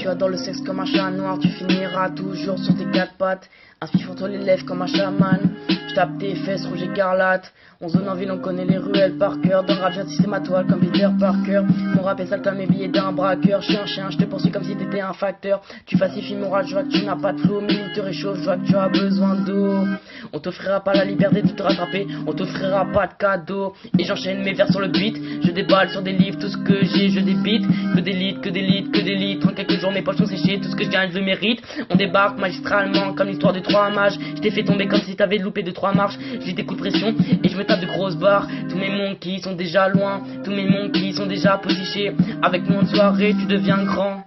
Tu adores le sexe comme un chat noir, tu finiras toujours sur tes quatre pattes. Un spiff entre les lèvres comme un chaman. Je tape tes fesses rouges écarlates. On zone en ville, on connaît les ruelles par cœur. Dans le rap, c'est ma toile comme Peter Parker. Mon rap est sale comme mes billets d'un braqueur. Je suis un chien, je te poursuis comme si t'étais un facteur. Tu falsifies mon rap, je vois que tu n'as pas de flow. Mes lignes te réchauffent, je vois que tu as besoin d'eau. On t'offrira pas la liberté de te rattraper, on t'offrira pas de cadeau. Et j'enchaîne mes vers sur le beat. Je déballe sur des livres, tout ce que j'ai, je débite. Que des litres, que des litres, que des litres. En quelques jours, mes poches sont séchées, tout ce que je gagne, je le mérite. On débarque magistralement comme l'histoire de 3 mages. Je t'ai fait tomber comme si t'avais loupé de 3 marches. J'ai des coups de pression et je me tape de grosses barres. Tous mes monkeys sont déjà loin, tous mes monkeys sont déjà posichés. Avec moi en soirée, tu deviens grand.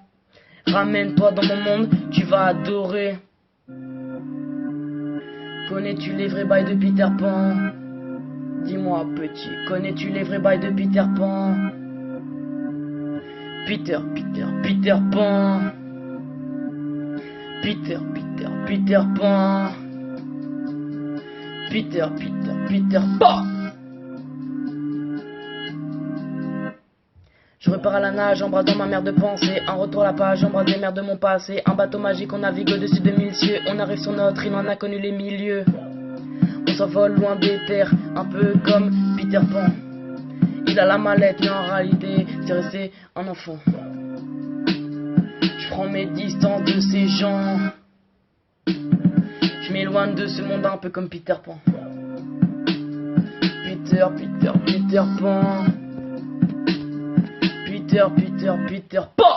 Ramène-toi dans mon monde, tu vas adorer. Connais-tu les vrais bails de Peter Pan? Dis-moi petit, connais-tu les vrais bails de Peter Pan? Peter Pan. Peter Pan. Peter Pan. Je repars à la nage, embrasse dans ma mer de pensée. Un retour à la page, embrasse les mers de mon passé. Un bateau magique, on navigue au-dessus de 1000 cieux. On arrive sur notre île, on a connu les milieux. On s'envole loin des terres, un peu comme Peter Pan. Il a la mallette, mais en réalité, c'est resté un enfant. Je prends mes distances de ces gens. Je m'éloigne de ce monde un peu comme Peter Pan. Peter Pan. Peter Pan.